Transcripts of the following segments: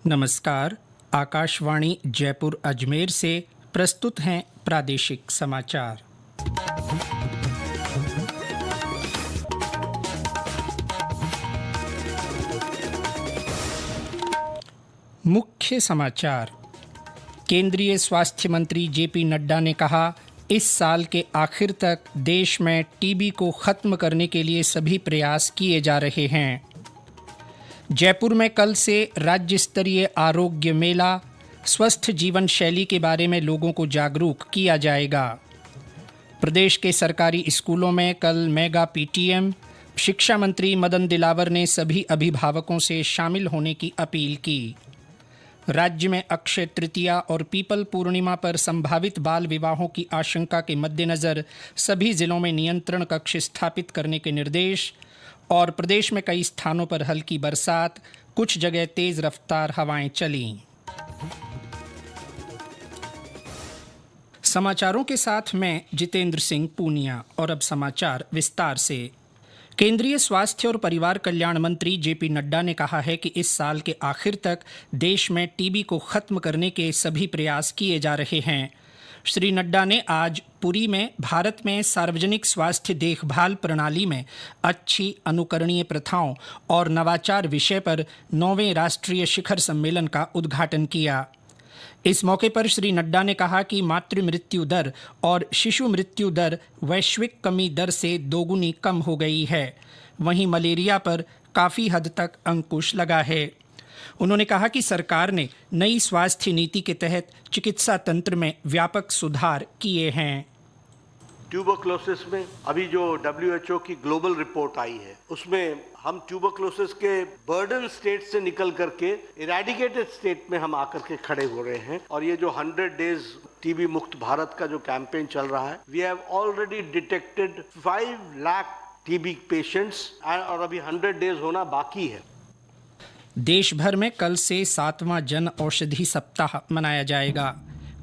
नमस्कार। आकाशवाणी जयपुर अजमेर से प्रस्तुत हैं प्रादेशिक समाचार। मुख्य समाचार। केंद्रीय स्वास्थ्य मंत्री जेपी नड्डा ने कहा, इस साल के आखिर तक देश में टीबी को खत्म करने के लिए सभी प्रयास किए जा रहे हैं। जयपुर में कल से राज्य स्तरीय आरोग्य मेला, स्वस्थ जीवन शैली के बारे में लोगों को जागरूक किया जाएगा। प्रदेश के सरकारी स्कूलों में कल मेगा पीटीएम, शिक्षा मंत्री मदन दिलावर ने सभी अभिभावकों से शामिल होने की अपील की। राज्य में अक्षय तृतीया और पीपल पूर्णिमा पर संभावित बाल विवाहों की आशंका के मद्देनज़र सभी जिलों में नियंत्रण कक्ष स्थापित करने के निर्देश। और प्रदेश में कई स्थानों पर हल्की बरसात, कुछ जगह तेज रफ्तार हवाएं चलीं। समाचारों के साथ मैं जितेंद्र सिंह पूनिया। और अब समाचार विस्तार से। केंद्रीय स्वास्थ्य और परिवार कल्याण मंत्री जेपी नड्डा ने कहा है कि इस साल के आखिर तक देश में टीबी को खत्म करने के सभी प्रयास किए जा रहे हैं। श्री नड्डा ने आज पुरी में भारत में सार्वजनिक स्वास्थ्य देखभाल प्रणाली में अच्छी अनुकरणीय प्रथाओं और नवाचार विषय पर 9वें राष्ट्रीय शिखर सम्मेलन का उद्घाटन किया। इस मौके पर श्री नड्डा ने कहा कि मातृ मृत्यु दर और शिशु मृत्यु दर वैश्विक कमी दर से दोगुनी कम हो गई है। वहीं मलेरिया पर काफ़ी हद तक अंकुश लगा है। उन्होंने कहा कि सरकार ने नई स्वास्थ्य नीति के तहत चिकित्सा तंत्र में व्यापक सुधार किए हैं। ट्यूबरक्लोसिस में अभी जो WHO की ग्लोबल रिपोर्ट आई है, उसमें हम ट्यूबरक्लोसिस के बर्डन स्टेट से निकल करके इरेडिकेटेड स्टेट में हम आकर के खड़े हो रहे हैं। और ये जो 100 डेज टीबी मुक्त भारत का जो कैंपेन चल रहा है, we have already detected 5 lakh TB patients और अभी 100 डेज होना बाकी है। देश भर में कल से 7वां जन औषधि सप्ताह मनाया जाएगा।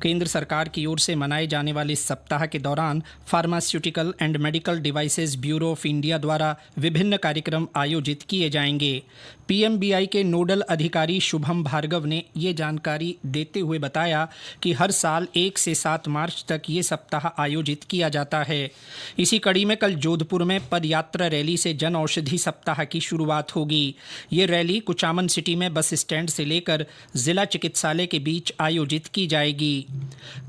केंद्र सरकार की ओर से मनाए जाने वाले इस सप्ताह के दौरान pharmaceutical and medical devices bureau of India द्वारा विभिन्न कार्यक्रम आयोजित किए जाएंगे। पीएमबीआई के नोडल अधिकारी शुभम भार्गव ने ये जानकारी देते हुए बताया कि हर साल 1 से 7 मार्च तक ये सप्ताह आयोजित किया जाता है। इसी कड़ी में कल जोधपुर में पदयात्रा रैली से जन औषधि सप्ताह की शुरुआत होगी। ये रैली कुचामन सिटी में बस स्टैंड से लेकर जिला चिकित्सालय के बीच आयोजित की जाएगी।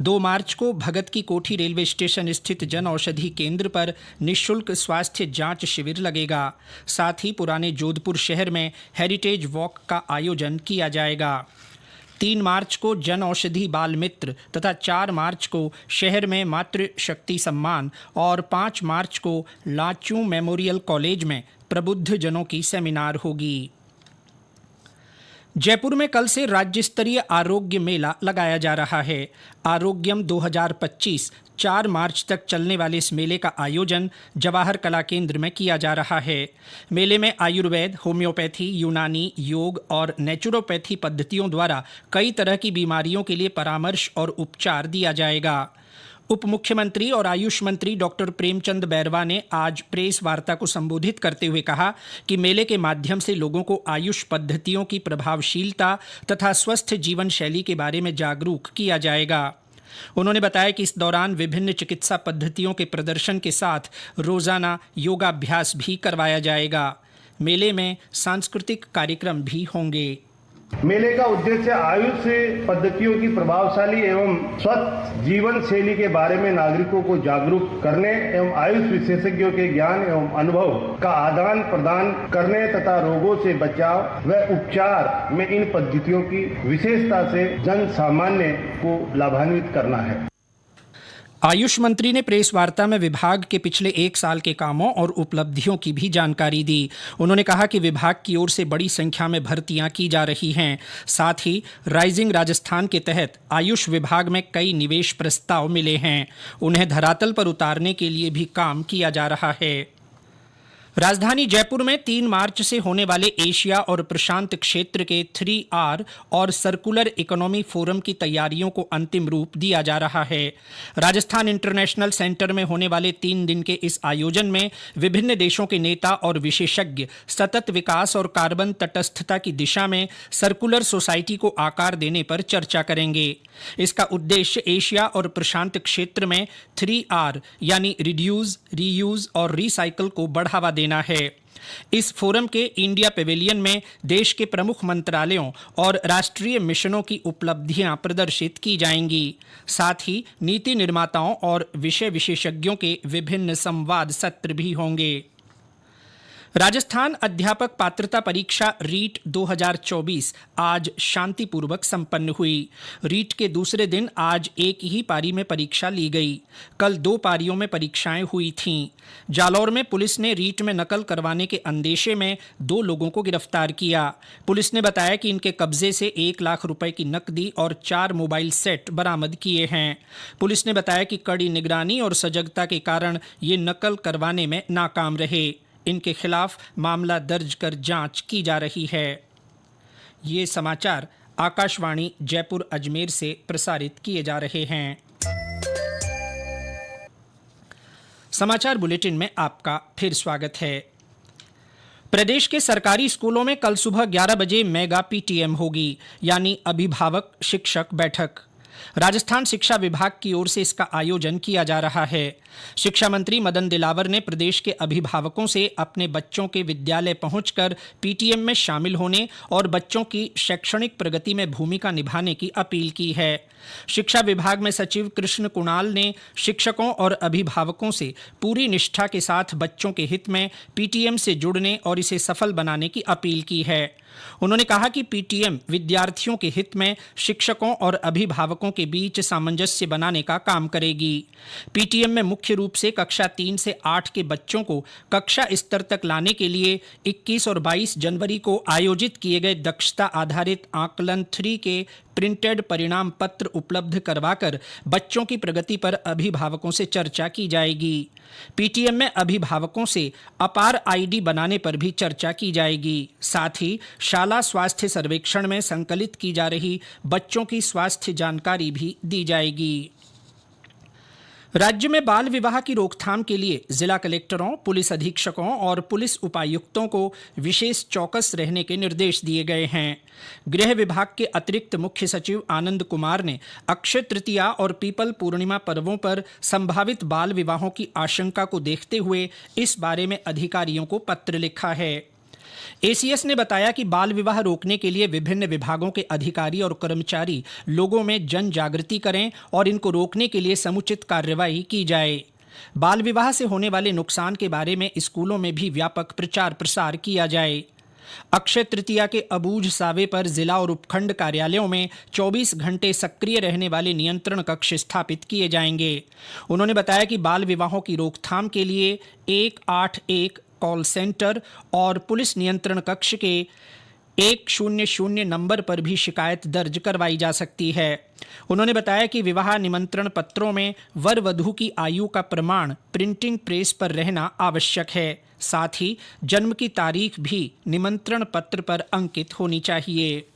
2 मार्च को भगत की कोठी रेलवे स्टेशन स्थित जन औषधि केंद्र पर निःशुल्क स्वास्थ्य जांच शिविर लगेगा। साथ ही पुराने जोधपुर शहर में हेरिटेज वॉक का आयोजन किया जाएगा। 3 मार्च को जन औषधि बाल मित्र तथा 4 मार्च को शहर में मातृ शक्ति सम्मान और 5 मार्च को लाचू मेमोरियल कॉलेज में प्रबुद्ध जनों की सेमिनार होगी। जयपुर में कल से राज्य स्तरीय आरोग्य मेला लगाया जा रहा है। आरोग्यम 2025 4 मार्च तक चलने वाले इस मेले का आयोजन जवाहर कला केंद्र में किया जा रहा है। मेले में आयुर्वेद, होम्योपैथी, यूनानी, योग और नेचुरोपैथी पद्धतियों द्वारा कई तरह की बीमारियों के लिए परामर्श और उपचार दिया जाएगा। उप मुख्यमंत्री और आयुष मंत्री डॉक्टर प्रेमचंद बैरवा ने आज प्रेस वार्ता को संबोधित करते हुए कहा कि मेले के माध्यम से लोगों को आयुष पद्धतियों की प्रभावशीलता तथा स्वस्थ जीवन शैली के बारे में जागरूक किया जाएगा। उन्होंने बताया कि इस दौरान विभिन्न चिकित्सा पद्धतियों के प्रदर्शन के साथ रोजाना योगाभ्यास भी करवाया जाएगा। मेले में सांस्कृतिक कार्यक्रम भी होंगे। मेले का उद्देश्य आयुष पद्धतियों की प्रभावशाली एवं स्वस्थ जीवन शैली के बारे में नागरिकों को जागरूक करने एवं आयुष विशेषज्ञों के ज्ञान एवं अनुभव का आदान प्रदान करने तथा रोगों से बचाव व उपचार में इन पद्धतियों की विशेषता से जन सामान्य को लाभान्वित करना है। आयुष मंत्री ने प्रेस वार्ता में विभाग के पिछले 1 साल के कामों और उपलब्धियों की भी जानकारी दी। उन्होंने कहा कि विभाग की ओर से बड़ी संख्या में भर्तियां की जा रही हैं। साथ ही राइजिंग राजस्थान के तहत आयुष विभाग में कई निवेश प्रस्ताव मिले हैं। उन्हें धरातल पर उतारने के लिए भी काम किया जा रहा है। राजधानी जयपुर में 3 मार्च से होने वाले एशिया और प्रशांत क्षेत्र के 3R और सर्कुलर इकोनॉमी फोरम की तैयारियों को अंतिम रूप दिया जा रहा है। राजस्थान इंटरनेशनल सेंटर में होने वाले 3 दिन के इस आयोजन में विभिन्न देशों के नेता और विशेषज्ञ सतत विकास और कार्बन तटस्थता की दिशा में सर्कुलर सोसाइटी को आकार देने पर चर्चा करेंगे। इसका उद्देश्य एशिया और प्रशांत क्षेत्र में 3R यानी रिड्यूस, रीयूज और रिसाइकल को बढ़ावा देना है। इस फोरम के इंडिया पेविलियन में देश के प्रमुख मंत्रालयों और राष्ट्रीय मिशनों की उपलब्धियां प्रदर्शित की जाएंगी। साथ ही नीति निर्माताओं और विषय विशेषज्ञों के विभिन्न संवाद सत्र भी होंगे। राजस्थान अध्यापक पात्रता परीक्षा रीट 2024 आज शांतिपूर्वक संपन्न हुई। रीट के दूसरे दिन आज एक ही पारी में परीक्षा ली गई। कल 2 पारियों में परीक्षाएं हुई थीं। जालौर में पुलिस ने रीट में नकल करवाने के अंदेशे में 2 लोगों को गिरफ्तार किया। पुलिस ने बताया कि इनके कब्जे से 1 लाख रुपए की नकदी और 4 मोबाइल सेट बरामद किए हैं। पुलिस ने बताया कि कड़ी निगरानी और सजगता के कारण ये नकल करवाने में नाकाम रहे। इनके खिलाफ मामला दर्ज कर जांच की जा रही है। ये समाचार आकाशवाणी जयपुर अजमेर से प्रसारित किए जा रहे हैं। समाचार बुलेटिन में आपका फिर स्वागत है। प्रदेश के सरकारी स्कूलों में कल सुबह 11 बजे मेगा PTM होगी, यानी अभिभावक शिक्षक बैठक। राजस्थान शिक्षा विभाग की ओर से इसका आयोजन किया जा रहा है। शिक्षा मंत्री मदन दिलावर ने प्रदेश के अभिभावकों से अपने बच्चों के विद्यालय पहुंचकर PTM में शामिल होने और बच्चों की शैक्षणिक प्रगति में भूमिका निभाने की अपील की है। शिक्षा विभाग में सचिव कृष्ण कुणाल ने शिक्षकों और अभिभावकों से पूरी निष्ठा के साथ बच्चों के हित में PTM से जुड़ने और इसे सफल बनाने की अपील की है। उन्होंने कहा कि PTM विद्यार्थियों के हित में शिक्षकों और अभिभावकों के बीच सामंजस्य बनाने का काम करेगी। PTM में मुख्य रूप से कक्षा 3 से 8 के बच्चों को कक्षा स्तर तक लाने के लिए 21 और 22 जनवरी को आयोजित किए गए दक्षता आधारित आकलन 3 के प्रिंटेड परिणाम पत्र उपलब्ध करवाकर बच्चों की प्रगति पर अभिभावकों से चर्चा की जाएगी। PTM में अभिभावकों से अपार ID बनाने पर भी चर्चा की जाएगी। साथ ही शाला स्वास्थ्य सर्वेक्षण में संकलित की जा रही बच्चों की स्वास्थ्य जानकारी भी दी जाएगी। राज्य में बाल विवाह की रोकथाम के लिए जिला कलेक्टरों, पुलिस अधीक्षकों और पुलिस उपायुक्तों को विशेष चौकस रहने के निर्देश दिए गए हैं। गृह विभाग के अतिरिक्त मुख्य सचिव आनंद कुमार ने अक्षय तृतीया और पीपल पूर्णिमा पर्वों पर संभावित बाल विवाहों की आशंका को देखते हुए इस बारे में अधिकारियों को पत्र लिखा है। ACS ने बताया कि बाल विवाह रोकने के लिए विभिन्न विभागों के अधिकारी और कर्मचारी लोगों में जन जागृति करें और इनको रोकने के लिए समुचित कार्रवाई की जाए। बाल विवाह से होने वाले नुकसान के बारे में स्कूलों में भी व्यापक प्रचार प्रसार किया जाए। अक्षय तृतीया के अबूझ सावे पर जिला और उपखंड कार्यालयों में 24 घंटे सक्रिय रहने वाले नियंत्रण कक्ष स्थापित किए जाएंगे। उन्होंने बताया कि बाल विवाहों की रोकथाम के लिए 181 कॉल सेंटर और पुलिस नियंत्रण कक्ष के 100 नंबर पर भी शिकायत दर्ज करवाई जा सकती है। उन्होंने बताया कि विवाह निमंत्रण पत्रों में वर वधू की आयु का प्रमाण प्रिंटिंग प्रेस पर रहना आवश्यक है। साथ ही जन्म की तारीख भी निमंत्रण पत्र पर अंकित होनी चाहिए।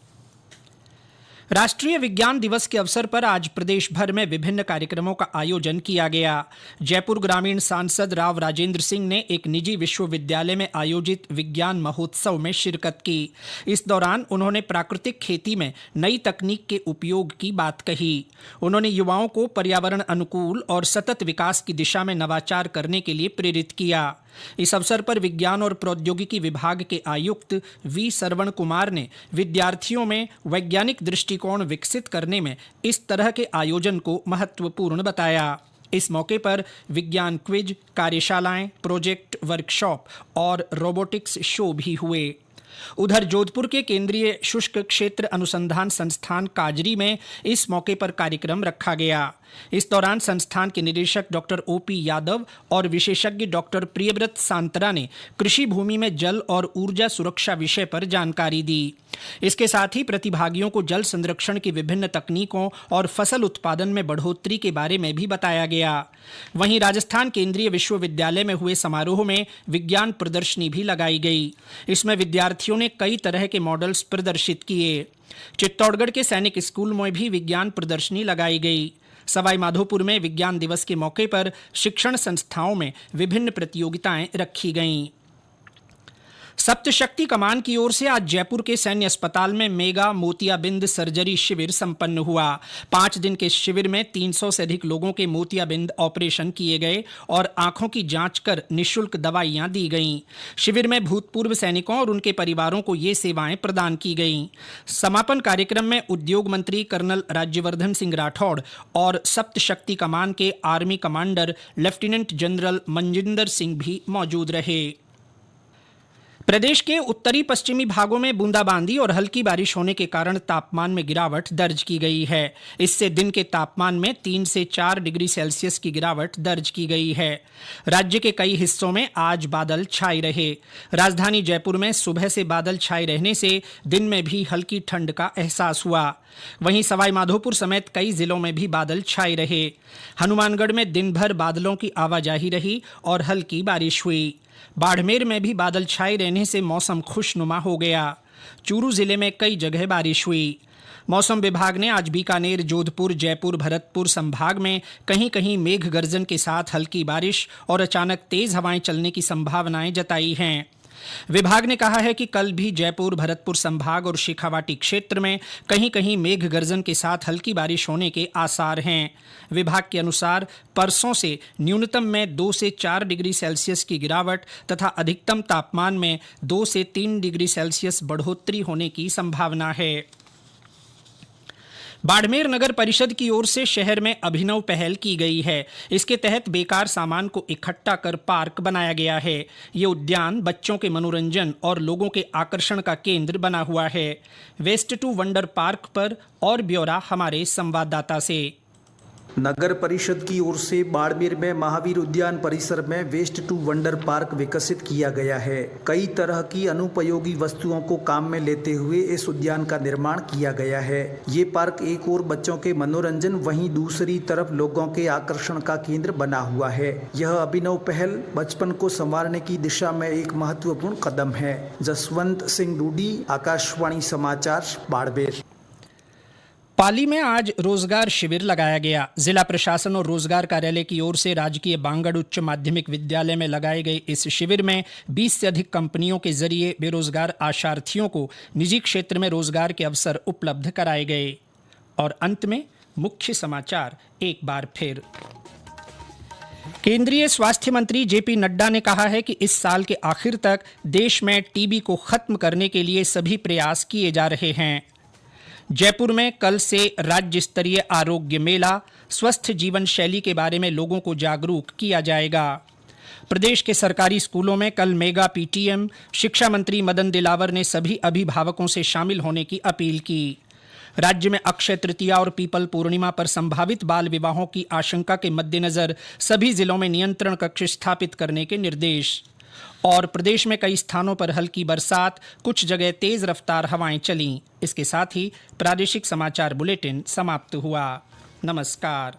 राष्ट्रीय विज्ञान दिवस के अवसर पर आज प्रदेश भर में विभिन्न कार्यक्रमों का आयोजन किया गया। जयपुर ग्रामीण सांसद राव राजेंद्र सिंह ने एक निजी विश्वविद्यालय में आयोजित विज्ञान महोत्सव में शिरकत की। इस दौरान उन्होंने प्राकृतिक खेती में नई तकनीक के उपयोग की बात कही। उन्होंने युवाओं को पर्यावरण अनुकूल और सतत विकास की दिशा में नवाचार करने के लिए प्रेरित किया। इस अवसर पर विज्ञान और प्रौद्योगिकी विभाग के आयुक्त वी श्रवण कुमार ने विद्यार्थियों में वैज्ञानिक दृष्टिकोण विकसित करने में इस तरह के आयोजन को महत्वपूर्ण बताया। इस मौके पर विज्ञान क्विज, कार्यशालाएं, प्रोजेक्ट, वर्कशॉप और रोबोटिक्स शो भी हुए। उधर जोधपुर के केंद्रीय शुष्क क्षेत्र अनुसंधान संस्थान काजरी में इस मौके पर कार्यक्रम रखा गया। इस दौरान संस्थान के निदेशक डॉक्टर ओपी यादव और विशेषज्ञ डॉक्टर प्रियव्रत सांतरा ने कृषि भूमि में जल और ऊर्जा सुरक्षा विषय पर जानकारी दी। इसके साथ ही प्रतिभागियों को जल संरक्षण की विभिन्न तकनीकों और फसल उत्पादन में बढ़ोतरी के बारे में भी बताया गया। वहीं राजस्थान केंद्रीय विश्वविद्यालय में हुए समारोह में विज्ञान प्रदर्शनी भी लगाई गई। इसमें विद्यार्थियों ने कई तरह के मॉडल्स प्रदर्शित किए। चित्तौड़गढ़ के सैनिक स्कूल में भी विज्ञान प्रदर्शनी लगाई गई। सवाई माधोपुर में विज्ञान दिवस के मौके पर शिक्षण संस्थाओं में विभिन्न प्रतियोगिताएं रखी गईं। सप्तशक्ति कमान की ओर से आज जयपुर के सैन्य अस्पताल में मेगा मोतियाबिंद सर्जरी शिविर संपन्न हुआ। 5 दिन के शिविर में 300 से अधिक लोगों के मोतियाबिंद ऑपरेशन किए गए और आंखों की जांच कर निःशुल्क दवाइयां दी गईं। शिविर में भूतपूर्व सैनिकों और उनके परिवारों को ये सेवाएं प्रदान की गईं। समापन कार्यक्रम में उद्योग मंत्री कर्नल राज्यवर्धन सिंह राठौड़ और सप्तशक्ति कमान के army commander lieutenant general Manjinder Singh भी मौजूद रहे। प्रदेश के उत्तरी पश्चिमी भागों में बूंदाबांदी और हल्की बारिश होने के कारण तापमान में गिरावट दर्ज की गई है। इससे दिन के तापमान में 3 से 4 डिग्री सेल्सियस की गिरावट दर्ज की गई है। राज्य के कई हिस्सों में आज बादल छाए रहे। राजधानी जयपुर में सुबह से बादल छाए रहने से दिन में भी हल्की ठंड का एहसास हुआ। वहीं सवाई माधोपुर समेत कई जिलों में भी बादल छाए रहे। हनुमानगढ़ में दिन भर बादलों की आवाजाही रही और हल्की बारिश हुई। बाड़मेर में भी बादल छाए रहने से मौसम खुशनुमा हो गया। चूरू जिले में कई जगह बारिश हुई। मौसम विभाग ने आज बीकानेर, जोधपुर, जयपुर, भरतपुर संभाग में कहीं कहीं मेघ गर्जन के साथ हल्की बारिश और अचानक तेज हवाएं चलने की संभावनाएं जताई हैं। विभाग ने कहा है कि कल भी जयपुर, भरतपुर संभाग और शेखावाटी क्षेत्र में कहीं कहीं मेघ गर्जन के साथ हल्की बारिश होने के आसार हैं। विभाग के अनुसार परसों से न्यूनतम में 2 से 4 डिग्री सेल्सियस की गिरावट तथा अधिकतम तापमान में 2 से 3 डिग्री सेल्सियस बढ़ोतरी होने की संभावना है। बाड़मेर नगर परिषद की ओर से शहर में अभिनव पहल की गई है। इसके तहत बेकार सामान को इकट्ठा कर पार्क बनाया गया है। ये उद्यान बच्चों के मनोरंजन और लोगों के आकर्षण का केंद्र बना हुआ है। वेस्ट टू वंडर पार्क पर और ब्यौरा हमारे संवाददाता से। नगर परिषद की ओर से बाड़मेर में महावीर उद्यान परिसर में वेस्ट टू वंडर पार्क विकसित किया गया है। कई तरह की अनुपयोगी वस्तुओं को काम में लेते हुए इस उद्यान का निर्माण किया गया है। ये पार्क एक ओर बच्चों के मनोरंजन, वहीं दूसरी तरफ लोगों के आकर्षण का केंद्र बना हुआ है। यह अभिनव पहल बचपन को संवारने की दिशा में एक महत्वपूर्ण कदम है। जसवंत सिंह डूडी, आकाशवाणी समाचार, बाड़मेर। पाली में आज रोजगार शिविर लगाया गया। जिला प्रशासन और रोजगार कार्यालय की ओर से राजकीय बांगड़ उच्च माध्यमिक विद्यालय में लगाए गए इस शिविर में 20 से अधिक कंपनियों के जरिए बेरोजगार आशार्थियों को निजी क्षेत्र में रोजगार के अवसर उपलब्ध कराए गए। और अंत में मुख्य समाचार एक बार फिर। केंद्रीय स्वास्थ्य मंत्री जेपी नड्डा ने कहा है कि इस साल के आखिर तक देश में टीबी को खत्म करने के लिए सभी प्रयास किए जा रहे हैं। जयपुर में कल से राज्य स्तरीय आरोग्य मेला, स्वस्थ जीवन शैली के बारे में लोगों को जागरूक किया जाएगा। प्रदेश के सरकारी स्कूलों में कल मेगा पीटीएम, शिक्षा मंत्री मदन दिलावर ने सभी अभिभावकों से शामिल होने की अपील की। राज्य में अक्षय तृतीया और पीपल पूर्णिमा पर संभावित बाल विवाहों की आशंका के मद्देनजर सभी जिलों में नियंत्रण कक्ष स्थापित करने के निर्देश। और प्रदेश में कई स्थानों पर हल्की बरसात, कुछ जगह तेज रफ्तार हवाएं चलीं। इसके साथ ही प्रादेशिक समाचार बुलेटिन समाप्त हुआ। नमस्कार।